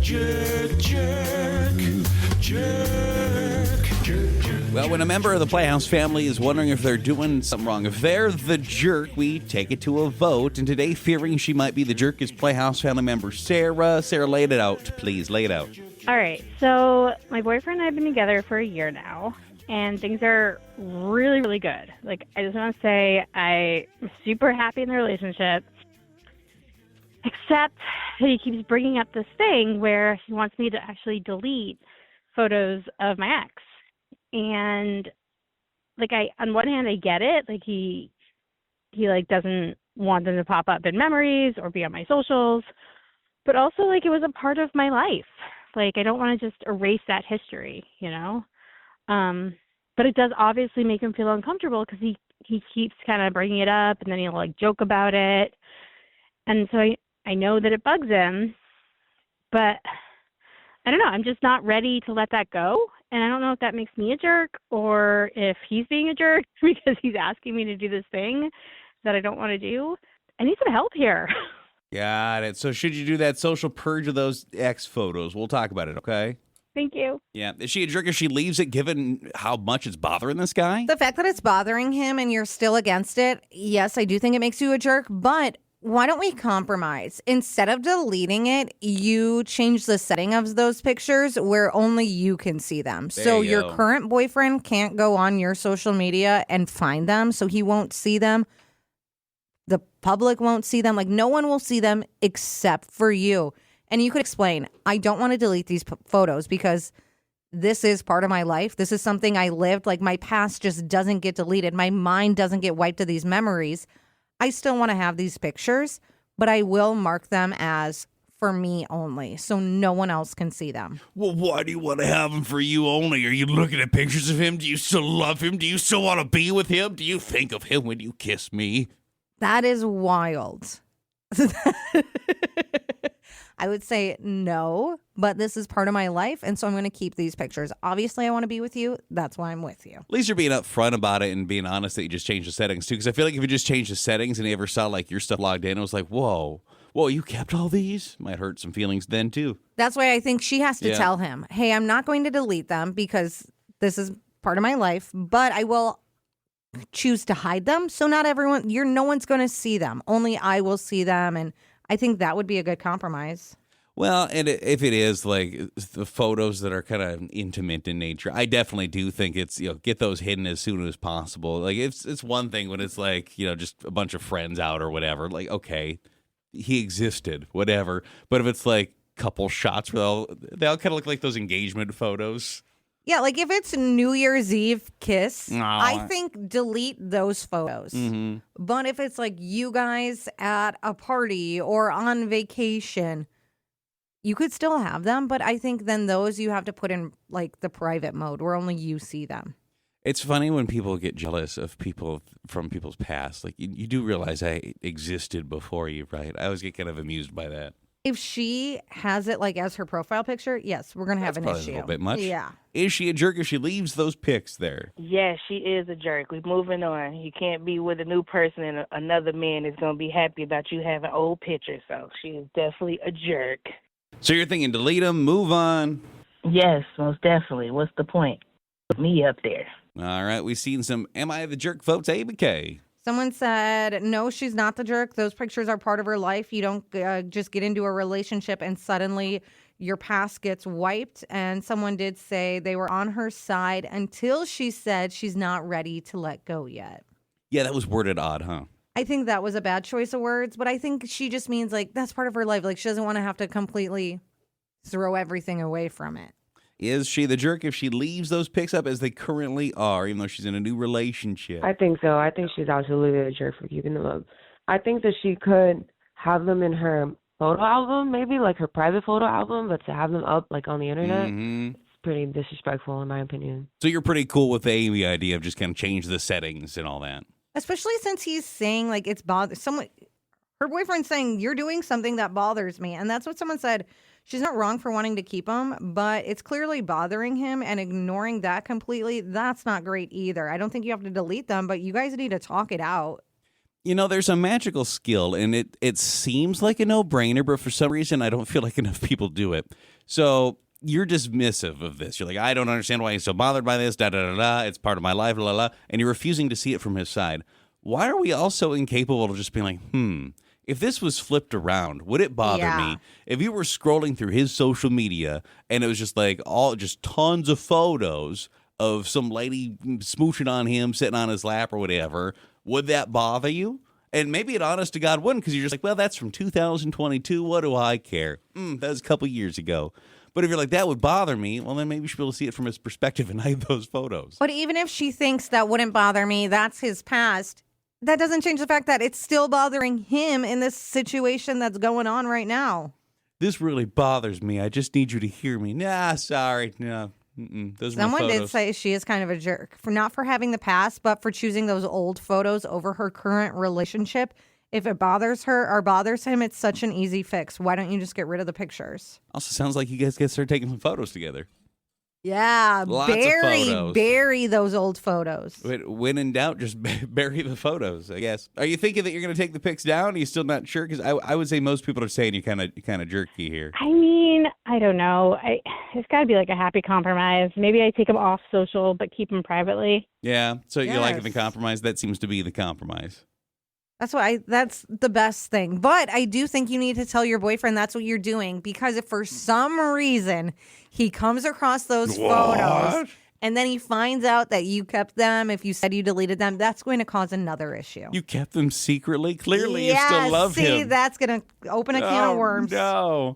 Jerk, jerk, jerk, jerk, jerk. Well, when a member of the Playhouse family is wondering if they're doing something wrong, if they're the jerk, we take it to a vote. And today, fearing she might be the jerk is Playhouse family member Sarah. Sarah, lay it out. Please, lay it out. All right, so my boyfriend and I have been together for a year now, and things are really, really good. Like, I just want to say I'm super happy in the relationship, except that he keeps bringing up this thing where he wants me to actually delete photos of my ex. And, like, on one hand, I get it. Like, he like, doesn't want them to pop up in memories or be on my socials, but also, like, it was a part of my life. Like, I don't want to just erase that history, you know? But it does obviously make him feel uncomfortable because he keeps kind of bringing it up, and then he'll, like, joke about it. And so I know that it bugs him, but I don't know. I'm just not ready to let that go. And I don't know if that makes me a jerk or if he's being a jerk because he's asking me to do this thing that I don't want to do. I need some help here. Got it. So should you do that social purge of those ex photos? We'll talk about it, okay? Thank you. Yeah. Is she a jerk if she leaves it, given how much it's bothering this guy? The fact that it's bothering him and you're still against it, yes, I do think it makes you a jerk, but why don't we compromise? Instead of deleting it, you change the setting of those pictures where only you can see them. So you your go. current boyfriend can't go on your social media and find them, so he won't see them. The public won't see them. Like, no one will see them except for you. And you could explain, I don't want to delete these photos because this is part of my life. This is something I lived. Like, my past just doesn't get deleted. My mind doesn't get wiped of these memories. I still want to have these pictures, but I will mark them as for me only, so no one else can see them. Well, why do you want to have him for you only? Are you looking at pictures of him? Do you still love him? Do you still want to be with him? Do you think of him when you kiss me? That is wild. I would say no, but this is part of my life, and so I'm going to keep these pictures. Obviously, I want to be with you. That's why I'm with you. At least you're being upfront about it and being honest that you just changed the settings, too. Because I feel like if you just changed the settings and you ever saw, like, your stuff logged in, it was like, whoa, you kept all these? Might hurt some feelings then, too. That's why I think she has to tell him, hey, I'm not going to delete them because this is part of my life, but I will choose to hide them. So not everyone, no one's going to see them. Only I will see them. And I think that would be a good compromise. Well, and if it is like the photos that are kind of intimate in nature, I definitely do think it's, get those hidden as soon as possible. Like, it's one thing when it's like, just a bunch of friends out or whatever. Like, okay, he existed, whatever. But if it's like couple shots where they all kind of look like those engagement photos. Yeah, like if it's New Year's Eve kiss, No. I think delete those photos. Mm-hmm. But if it's like you guys at a party or on vacation, you could still have them. But I think then those you have to put in like the private mode where only you see them. It's funny when people get jealous of people from people's past. Like, you do realize I existed before you, right? I always get kind of amused by that. If she has it like as her profile picture, yes, we're going to have That's an probably issue. a little bit much. Yeah. Is she a jerk if she leaves those pics there? Yes, she is a jerk. We're moving on. You can't be with a new person and another man is going to be happy about you having old pictures. So she is definitely a jerk. So you're thinking delete them, move on. Yes, most definitely. What's the point? Put me up there. All right, we've seen some Am I the Jerk votes, ABK. Someone said, no, she's not the jerk. Those pictures are part of her life. You don't just get into a relationship and suddenly your past gets wiped. And someone did say they were on her side until she said she's not ready to let go yet. Yeah, that was worded odd, huh? I think that was a bad choice of words, but I think she just means like that's part of her life. Like she doesn't want to have to completely throw everything away from it. Is she the jerk if she leaves those pics up as they currently are, even though she's in a new relationship? I think so. I think she's absolutely a jerk for keeping them up. I think that she could have them in her photo album, maybe like her private photo album, but to have them up like on the internet, it's pretty disrespectful in my opinion. So you're pretty cool with the Amy idea of just kind of change the settings and all that. Especially since he's saying like it's someone. Her boyfriend's saying you're doing something that bothers me, and that's what someone said. She's not wrong for wanting to keep them, but it's clearly bothering him, and ignoring that completely, that's not great either. I don't think you have to delete them, but you guys need to talk it out. You know, there's a magical skill, and it seems like a no-brainer, but for some reason, I don't feel like enough people do it. So you're dismissive of this. You're like, I don't understand why he's so bothered by this, da-da-da-da, it's part of my life, la, la, la, and you're refusing to see it from his side. Why are we all so incapable of just being like, if this was flipped around, would it bother me if you were scrolling through his social media and it was just like just tons of photos of some lady smooching on him, sitting on his lap or whatever? Would that bother you? And maybe it honest to God wouldn't, because you're just like, well, that's from 2022. What do I care? That was a couple years ago. But if you're like, that would bother me, well, then maybe you should be able to see it from his perspective and hide those photos. But even if she thinks that wouldn't bother me, that's his past. That doesn't change the fact that it's still bothering him in this situation that's going on right now. This really bothers me. I just need you to hear me. Nah, sorry. No. Those are my Someone did photos. say she is kind of a jerk for not for having the past, but for choosing those old photos over her current relationship. If it bothers her or bothers him, it's such an easy fix. Why don't you just get rid of the pictures? Also sounds like you guys get started taking some photos together. Yeah, Lots of photos. bury those old photos. When in doubt, just bury the photos, I guess. Are you thinking that you're going to take the pics down? Are you still not sure? Because I would say most people are saying you're kind of jerky here. I mean, I don't know. It's got to be like a happy compromise. Maybe I take them off social, but keep them privately. Yeah, so you like the Yes. compromise? That seems to be the compromise. That's the best thing. But I do think you need to tell your boyfriend that's what you're doing, because if for some reason he comes across those photos and then he finds out that you kept them, if you said you deleted them, that's going to cause another issue. You kept them secretly? Clearly you still love see, him. that's going to open a can of worms. No.